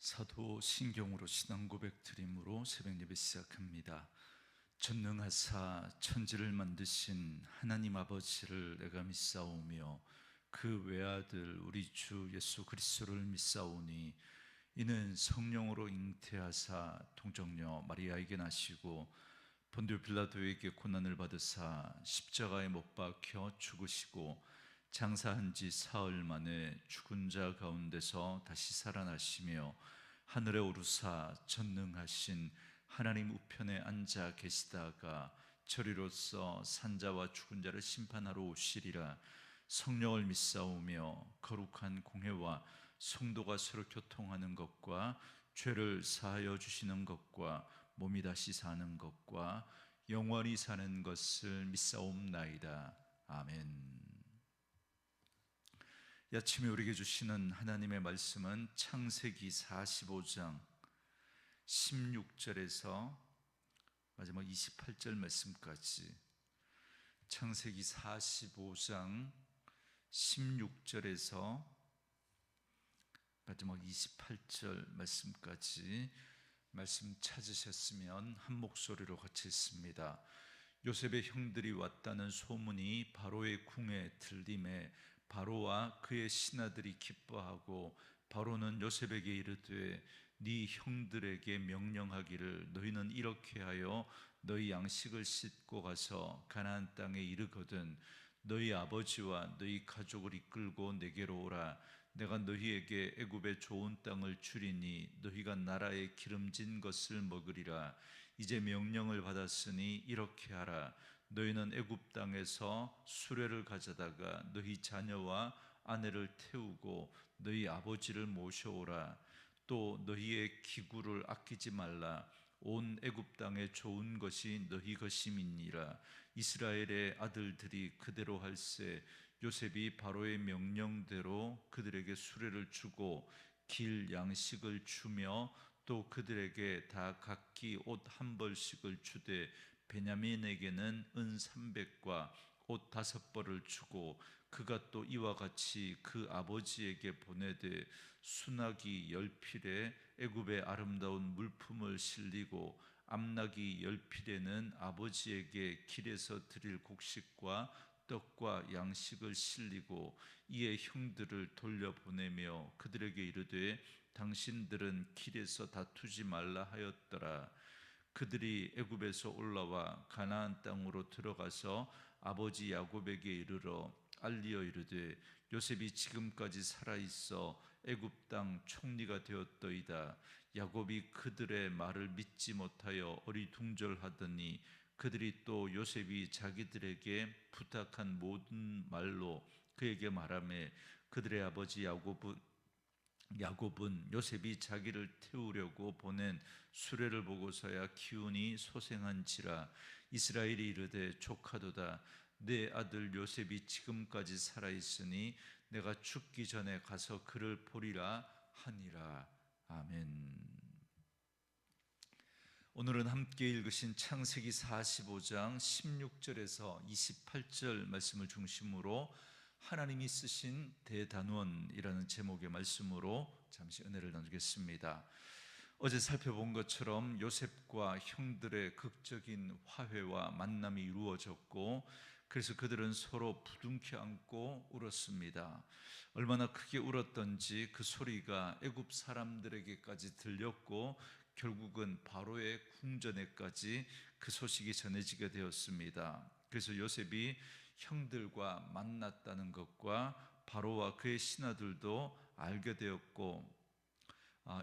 사도 신경으로 신앙 고백 드림으로 새벽 예배 시작합니다. 전능하사 천지를 만드신 하나님 아버지를 내가 믿사오며 그 외아들 우리 주 예수 그리스도를 믿사오니 이는 성령으로 잉태하사 동정녀 마리아에게 나시고 본디오 빌라도에게 고난을 받으사 십자가에 못 박혀 죽으시고 장사한 지 사흘 만에 죽은 자 가운데서 다시 살아나시며 하늘에 오르사 전능하신 하나님 우편에 앉아 계시다가 저리로서 산자와 죽은 자를 심판하러 오시리라. 성령을 믿사오며 거룩한 공회와 성도가 서로 교통하는 것과 죄를 사하여 주시는 것과 몸이 다시 사는 것과 영원히 사는 것을 믿사옵나이다. 아멘. 이 아침에 우리에게 주시는 하나님의 말씀은 창세기 45장 16절에서 마지막 28절 말씀까지, 창세기 45장 16절에서 마지막 28절 말씀까지 말씀 찾으셨으면 한 목소리로 같이 읽습니다. 요셉의 형들이 왔다는 소문이 바로의 궁에 들림에 바로와 그의 신하들이 기뻐하고 바로는 요셉에게 이르되 네 형들에게 명령하기를 너희는 이렇게 하여 너희 양식을 싣고 가서 가나안 땅에 이르거든 너희 아버지와 너희 가족을 이끌고 내게로 오라. 내가 너희에게 애굽의 좋은 땅을 주리니 너희가 나라의 기름진 것을 먹으리라. 이제 명령을 받았으니 이렇게 하라. 너희는 애굽 땅에서 수레를 가져다가 너희 자녀와 아내를 태우고 너희 아버지를 모셔오라. 또 너희의 기구를 아끼지 말라. 온 애굽 땅에 좋은 것이 너희 것임이니라. 이스라엘의 아들들이 그대로 할세. 요셉이 바로의 명령대로 그들에게 수레를 주고 길 양식을 주며 또 그들에게 다 각기 옷 한 벌씩을 주되 베냐민에게는 은 300과 옷 5벌을 주고 그가 또 이와 같이 그 아버지에게 보내되 수나기 10필에 애굽의 아름다운 물품을 실리고 암나기 10필에는 아버지에게 길에서 드릴 곡식과 떡과 양식을 실리고 이에 형들을 돌려보내며 그들에게 이르되 당신들은 길에서 다투지 말라 하였더라. 그들이 애굽에서 올라와 가나안 땅으로 들어가서 아버지 야곱에게 이르러 알리어 이르되 요셉이 지금까지 살아있어 애굽 땅 총리가 되었더이다. 야곱이 그들의 말을 믿지 못하여 어리둥절하더니 그들이 또 요셉이 자기들에게 부탁한 모든 말로 그에게 말하매 그들의 아버지 야곱은 요셉이 자기를 태우려고 보낸 수레를 보고서야 기운이 소생한지라. 이스라엘이 이르되 조카도다. 내 아들 요셉이 지금까지 살아있으니 내가 죽기 전에 가서 그를 보리라 하니라. 아멘. 오늘은 함께 읽으신 창세기 45장 16절에서 28절 말씀을 중심으로 하나님이 쓰신 대단원이라는 제목의 말씀으로 잠시 은혜를 나누겠습니다. 어제 살펴본 것처럼 요셉과 형들의 극적인 화해와 만남이 이루어졌고 그래서 그들은 서로 부둥켜 안고 울었습니다. 얼마나 크게 울었던지 그 소리가 애굽 사람들에게까지 들렸고 결국은 바로의 궁전에까지 그 소식이 전해지게 되었습니다. 그래서 요셉이 형들과 만났다는 것과 바로와 그의 신하들도 알게 되었고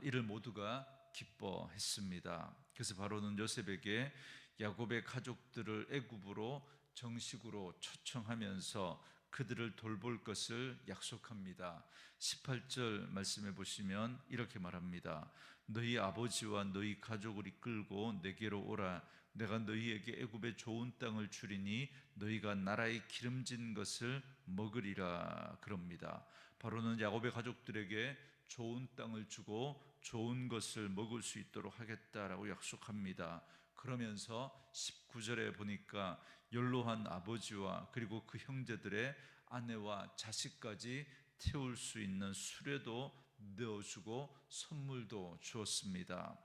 이를 모두가 기뻐했습니다. 그래서 바로는 요셉에게 야곱의 가족들을 애굽으로 정식으로 초청하면서 그들을 돌볼 것을 약속합니다. 18절 말씀해 보시면 이렇게 말합니다. 너희 아버지와 너희 가족을 이끌고 내게로 오라. 내가 너희에게 애굽의 좋은 땅을 주리니 너희가 나라의 기름진 것을 먹으리라. 그럽니다. 바로는 야곱의 가족들에게 좋은 땅을 주고 좋은 것을 먹을 수 있도록 하겠다라고 약속합니다. 그러면서 19절에 보니까 연로한 아버지와 그리고 그 형제들의 아내와 자식까지 태울 수 있는 수레도 내어주고 선물도 주었습니다.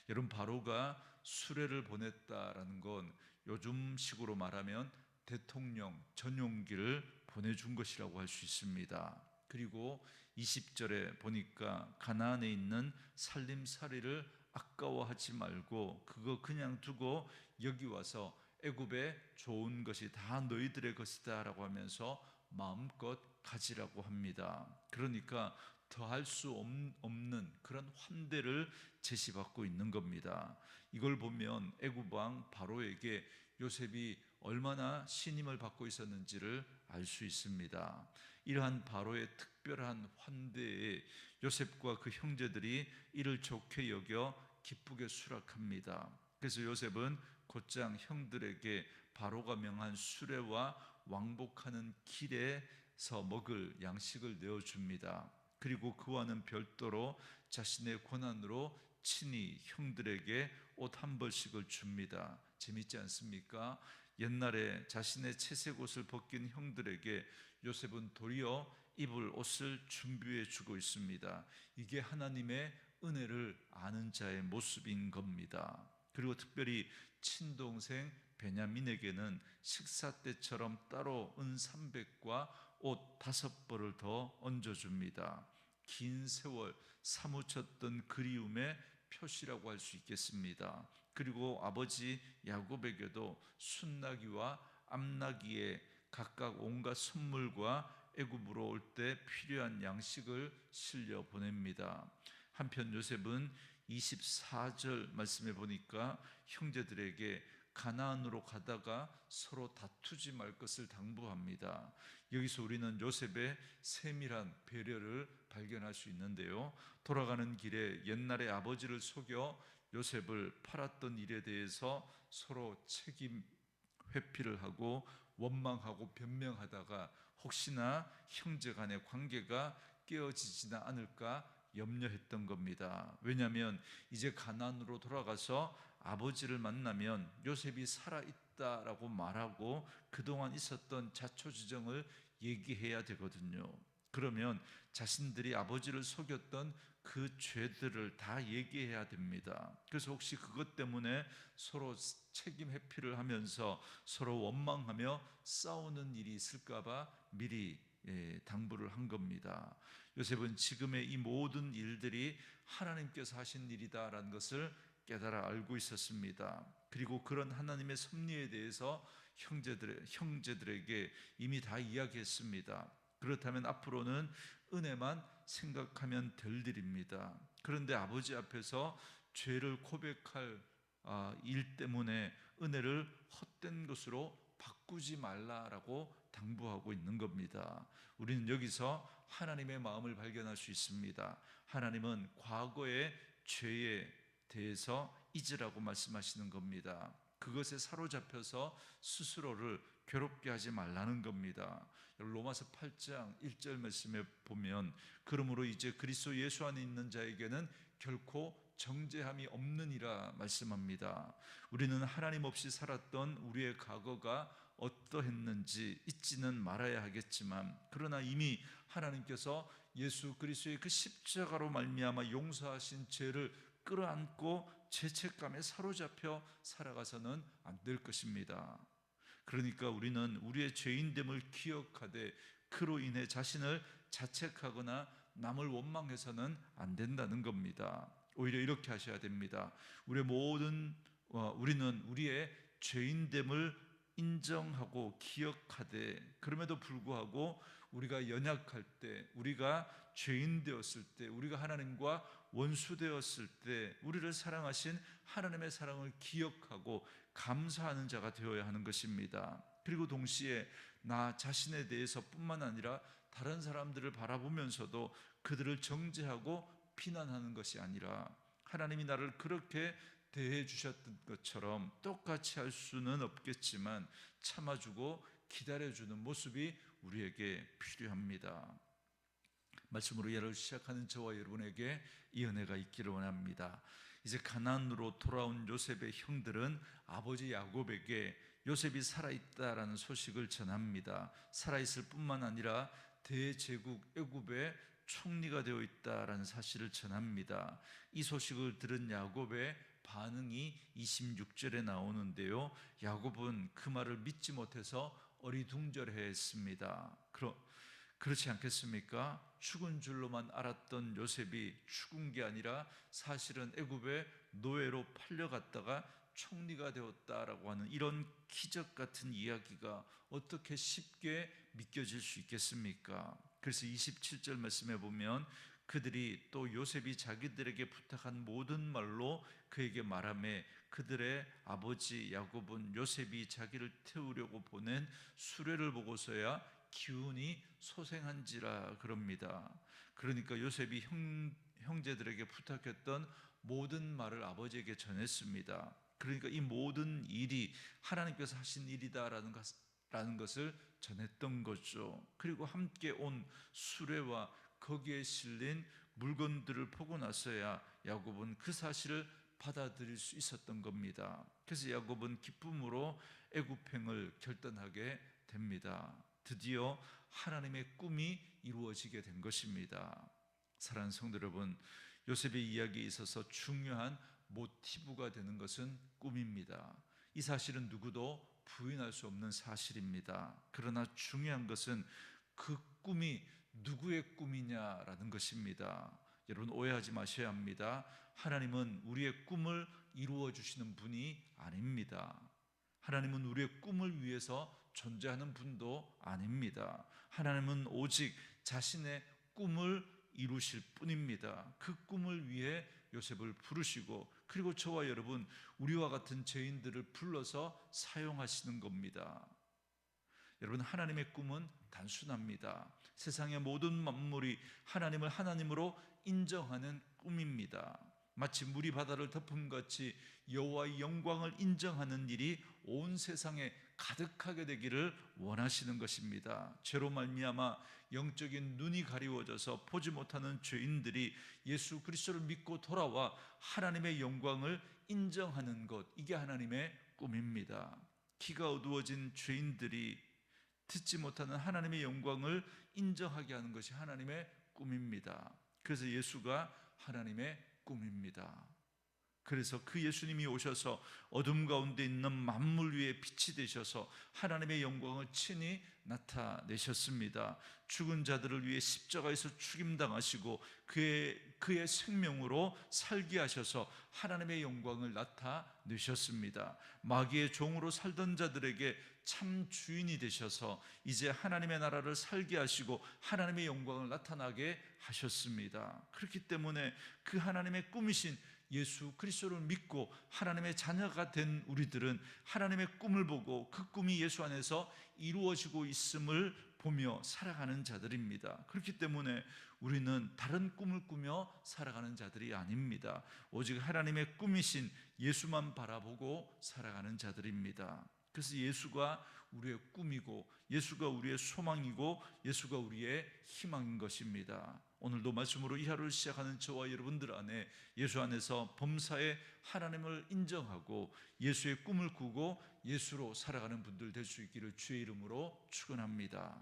여러분, 바로가 수레를 보냈다라는 건 요즘식으로 말하면 대통령 전용기를 보내준 것이라고 할 수 있습니다. 그리고 20절에 보니까 가나안에 있는 살림살이를 아까워하지 말고 그거 그냥 두고 여기 와서 애굽의 좋은 것이 다 너희들의 것이다 라고 하면서 마음껏 가지라고 합니다. 그러니까 더할 수 없는 그런 환대를 제시받고 있는 겁니다. 이걸 보면 애굽 왕 바로에게 요셉이 얼마나 신임을 받고 있었는지를 알 수 있습니다. 이러한 바로의 특별한 환대에 요셉과 그 형제들이 이를 좋게 여겨 기쁘게 수락합니다. 그래서 요셉은 곧장 형들에게 바로가 명한 수레와 왕복하는 길에서 먹을 양식을 내어줍니다. 그리고 그와는 별도로 자신의 권한으로 친히 형들에게 옷 한 벌씩을 줍니다. 재밌지 않습니까? 옛날에 자신의 채색 옷을 벗긴 형들에게 요셉은 도리어 입을 옷을 준비해 주고 있습니다. 이게 하나님의 은혜를 아는 자의 모습인 겁니다. 그리고 특별히 친동생 베냐민에게는 식사 때처럼 따로 은 300과 옷 5벌을 더 얹어줍니다. 긴 세월 사무쳤던 그리움의 표시라고 할 수 있겠습니다. 그리고 아버지 야곱에게도 순나기와 암나기에 각각 온갖 선물과 애굽으로 올 때 필요한 양식을 실려 보냅니다. 한편 요셉은 24절 말씀에 보니까 형제들에게 가나안으로 가다가 서로 다투지 말 것을 당부합니다. 여기서 우리는 요셉의 세밀한 배려를 발견할 수 있는데요, 돌아가는 길에 옛날에 아버지를 속여 요셉을 팔았던 일에 대해서 서로 책임 회피를 하고 원망하고 변명하다가 혹시나 형제 간의 관계가 깨어지지는 않을까 염려했던 겁니다. 왜냐하면 이제 가나안으로 돌아가서 아버지를 만나면 요셉이 살아있다라고 말하고 그동안 있었던 자초지정을 얘기해야 되거든요. 그러면 자신들이 아버지를 속였던 그 죄들을 다 얘기해야 됩니다. 그래서 혹시 그것 때문에 서로 책임 회피를 하면서 서로 원망하며 싸우는 일이 있을까봐 미리 당부를 한 겁니다. 요셉은 지금의 이 모든 일들이 하나님께서 하신 일이다라는 것을 깨달아 알고 있었습니다. 그리고 그런 하나님의 섭리에 대해서 형제들에게 이미 다 이야기했습니다. 그렇다면 앞으로는 은혜만 생각하면 될 일입니다. 그런데 아버지 앞에서 죄를 고백할 일 때문에 은혜를 헛된 것으로 바꾸지 말라라고 당부하고 있는 겁니다. 우리는 여기서 하나님의 마음을 발견할 수 있습니다. 하나님은 과거의 죄에 대해서 잊으라고 말씀하시는 겁니다. 그것에 사로잡혀서 스스로를 괴롭게 하지 말라는 겁니다. 로마서 8장 1절 말씀에 보면 그러므로 이제 그리스도 예수 안에 있는 자에게는 결코 정죄함이 없느니라 말씀합니다. 우리는 하나님 없이 살았던 우리의 과거가 어떠했는지 잊지는 말아야 하겠지만, 그러나 이미 하나님께서 예수 그리스도의 그 십자가로 말미암아 용서하신 죄를 끌어안고 죄책감에 사로잡혀 살아가서는 안 될 것입니다. 그러니까 우리는 우리의 죄인됨을 기억하되 그로 인해 자신을 자책하거나 남을 원망해서는 안 된다는 겁니다. 오히려 이렇게 하셔야 됩니다. 우리는 우리의 죄인됨을 인정하고 기억하되, 그럼에도 불구하고 우리가 연약할 때, 우리가 죄인 되었을 때, 우리가 하나님과 원수 되었을 때 우리를 사랑하신 하나님의 사랑을 기억하고 감사하는 자가 되어야 하는 것입니다. 그리고 동시에 나 자신에 대해서 뿐만 아니라 다른 사람들을 바라보면서도 그들을 정죄하고 비난하는 것이 아니라 하나님이 나를 그렇게 대해 주셨던 것처럼 똑같이 할 수는 없겠지만 참아주고 기다려주는 모습이 우리에게 필요합니다. 말씀으로 예를 시작하는 저와 여러분에게 이 은혜가 있기를 원합니다. 이제 가나안으로 돌아온 요셉의 형들은 아버지 야곱에게 요셉이 살아있다라는 소식을 전합니다. 살아있을 뿐만 아니라 대제국 애굽의 총리가 되어 있다라는 사실을 전합니다. 이 소식을 들은 야곱의 반응이 26절에 나오는데요, 야곱은 그 말을 믿지 못해서 어리둥절해했습니다. 그렇지 않겠습니까? 죽은 줄로만 알았던 요셉이 죽은 게 아니라 사실은 애굽의 노예로 팔려갔다가 총리가 되었다라고 하는 이런 기적 같은 이야기가 어떻게 쉽게 믿겨질 수 있겠습니까? 그래서 27절 말씀에 보면 그들이 또 요셉이 자기들에게 부탁한 모든 말로 그에게 말하며 그들의 아버지 야곱은 요셉이 자기를 태우려고 보낸 수레를 보고서야 기운이 소생한지라 그럽니다. 그러니까 요셉이 형제들에게 부탁했던 모든 말을 아버지에게 전했습니다. 그러니까 이 모든 일이 하나님께서 하신 일이다라는 것을 전했던 거죠. 그리고 함께 온 수레와 거기에 실린 물건들을 보고 나서야 야곱은 그 사실을 받아들일 수 있었던 겁니다. 그래서 야곱은 기쁨으로 애굽행을 결단하게 됩니다. 드디어 하나님의 꿈이 이루어지게 된 것입니다. 사랑하는 성도 여러분, 요셉의 이야기에 있어서 중요한 모티브가 되는 것은 꿈입니다. 이 사실은 누구도 부인할 수 없는 사실입니다. 그러나 중요한 것은 그 꿈이 누구의 꿈이냐라는 것입니다. 여러분, 오해하지 마셔야 합니다. 하나님은 우리의 꿈을 이루어 주시는 분이 아닙니다. 하나님은 우리의 꿈을 위해서 존재하는 분도 아닙니다. 하나님은 오직 자신의 꿈을 이루실 뿐입니다. 그 꿈을 위해 요셉을 부르시고, 그리고 저와 여러분, 우리와 같은 죄인들을 불러서 사용하시는 겁니다. 여러분, 하나님의 꿈은 단순합니다. 세상의 모든 만물이 하나님을 하나님으로 인정하는 꿈입니다. 마치 물이 바다를 덮음같이 여호와의 영광을 인정하는 일이 온 세상에 가득하게 되기를 원하시는 것입니다. 죄로 말미암아 영적인 눈이 가리워져서 보지 못하는 죄인들이 예수 그리스도를 믿고 돌아와 하나님의 영광을 인정하는 것, 이게 하나님의 꿈입니다. 귀가 어두워진 죄인들이 듣지 못하는 하나님의 영광을 인정하게 하는 것이 하나님의 꿈입니다. 그래서 예수가 하나님의 꿈입니다. 그래서 그 예수님이 오셔서 어둠 가운데 있는 만물 위에 빛이 되셔서 하나님의 영광을 친히 나타내셨습니다. 죽은 자들을 위해 십자가에서 죽임당하시고 그의 생명으로 살게 하셔서 하나님의 영광을 나타내셨습니다. 마귀의 종으로 살던 자들에게 참 주인이 되셔서 이제 하나님의 나라를 살게 하시고 하나님의 영광을 나타나게 하셨습니다. 그렇기 때문에 그 하나님의 꿈이신 예수 그리스도를 믿고 하나님의 자녀가 된 우리들은 하나님의 꿈을 보고 그 꿈이 예수 안에서 이루어지고 있음을 보며 살아가는 자들입니다. 그렇기 때문에 우리는 다른 꿈을 꾸며 살아가는 자들이 아닙니다. 오직 하나님의 꿈이신 예수만 바라보고 살아가는 자들입니다. 그래서 예수가 우리의 꿈이고 예수가 우리의 소망이고 예수가 우리의 희망인 것입니다. 오늘도 말씀으로 이 하루를 시작하는 저와 여러분들 안에 예수 안에서 범사에 하나님을 인정하고 예수의 꿈을 꾸고 예수로 살아가는 분들 될 수 있기를 주의 이름으로 축원합니다.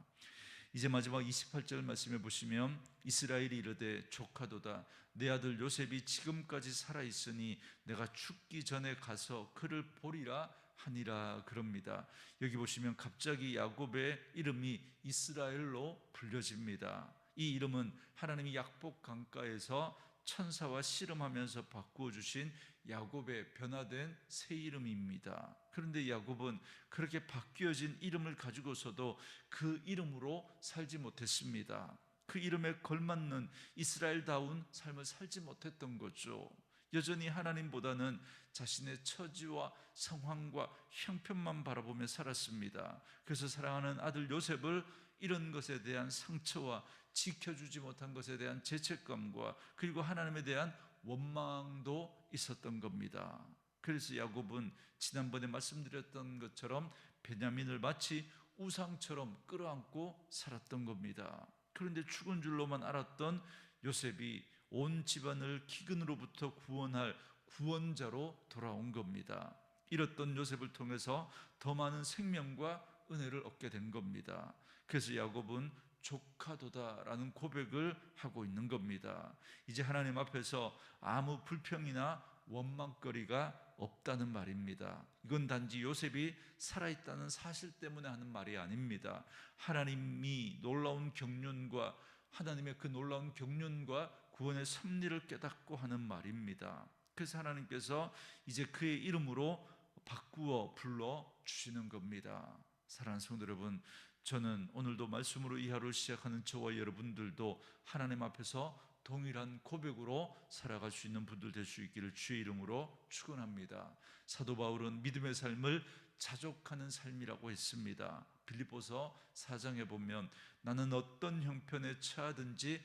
이제 마지막 28절 말씀해 보시면 이스라엘이 이르되 조카도다 내 아들 요셉이 지금까지 살아있으니 내가 죽기 전에 가서 그를 보리라 하니라 그럽니다. 여기 보시면 갑자기 야곱의 이름이 이스라엘로 불려집니다. 이 이름은 하나님이 약복 강가에서 천사와 씨름하면서 바꾸어 주신 야곱의 변화된 새 이름입니다. 그런데 야곱은 그렇게 바뀌어진 이름을 가지고서도 그 이름으로 살지 못했습니다. 그 이름에 걸맞는 이스라엘다운 삶을 살지 못했던 거죠. 여전히 하나님보다는 자신의 처지와 상황과 형편만 바라보며 살았습니다. 그래서 사랑하는 아들 요셉을 이런 것에 대한 상처와 지켜주지 못한 것에 대한 죄책감과 그리고 하나님에 대한 원망도 있었던 겁니다. 그래서 야곱은 지난번에 말씀드렸던 것처럼 베냐민을 마치 우상처럼 끌어안고 살았던 겁니다. 그런데 죽은 줄로만 알았던 요셉이 온 집안을 기근으로부터 구원할 구원자로 돌아온 겁니다. 잃었던 요셉을 통해서 더 많은 생명과 은혜를 얻게 된 겁니다. 그래서 야곱은 족하도다라는 고백을 하고 있는 겁니다. 이제 하나님 앞에서 아무 불평이나 원망거리가 없다는 말입니다. 이건 단지 요셉이 살아있다는 사실 때문에 하는 말이 아닙니다. 하나님이 놀라운 경륜과 하나님의 그 놀라운 경륜과 구원의 섭리를 깨닫고 하는 말입니다. 그래서 하나님께서 이제 그의 이름으로 바꾸어 불러 주시는 겁니다. 사랑하는 성도 여러분, 저는 오늘도 말씀으로 이 하루를 시작하는 저와 여러분들도 하나님 앞에서 동일한 고백으로 살아갈 수 있는 분들 될 수 있기를 주의 이름으로 축원합니다. 사도 바울은 믿음의 삶을 자족하는 삶이라고 했습니다. 빌립보서 4장에 보면 나는 어떤 형편에 처하든지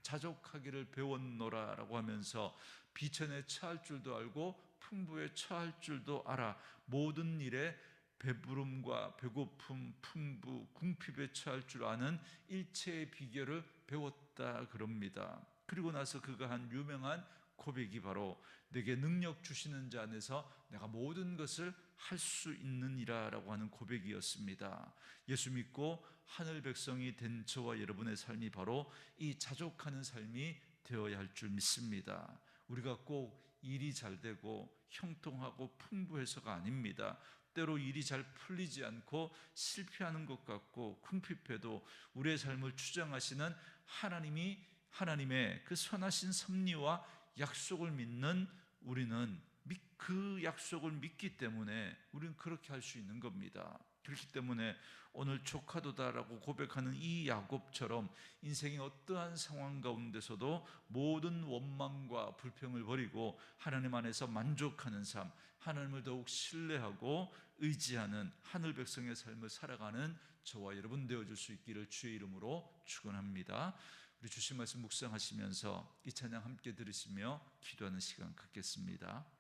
자족하기를 배웠노라라고 하면서 비천에 처할 줄도 알고 풍부에 처할 줄도 알아 모든 일에 배부름과 배고픔, 풍부, 궁핍에 처할 줄 아는 일체의 비결을 배웠다 그럽니다. 그리고 나서 그가 한 유명한 고백이 바로 내게 능력 주시는 자 안에서 내가 모든 것을 할 수 있느니라 라고 하는 고백이었습니다. 예수 믿고 하늘 백성이 된 저와 여러분의 삶이 바로 이 자족하는 삶이 되어야 할 줄 믿습니다. 우리가 꼭 일이 잘 되고 형통하고 풍부해서가 아닙니다. 때로 일이 잘 풀리지 않고 실패하는 것 같고 궁핍해도 우리의 삶을 주장하시는 하나님의 그 선하신 섭리와 약속을 믿는 우리는 그 약속을 믿기 때문에 우리는 그렇게 할 수 있는 겁니다. 그렇기 때문에 오늘 족하도다라고 고백하는 이 야곱처럼 인생의 어떠한 상황 가운데서도 모든 원망과 불평을 버리고 하나님 안에서 만족하는 삶, 하나님을 더욱 신뢰하고 의지하는 하늘 백성의 삶을 살아가는 저와 여러분 되어줄 수 있기를 주의 이름으로 축원합니다. 우리 주신 말씀 묵상하시면서 이 찬양 함께 들으시며 기도하는 시간 갖겠습니다.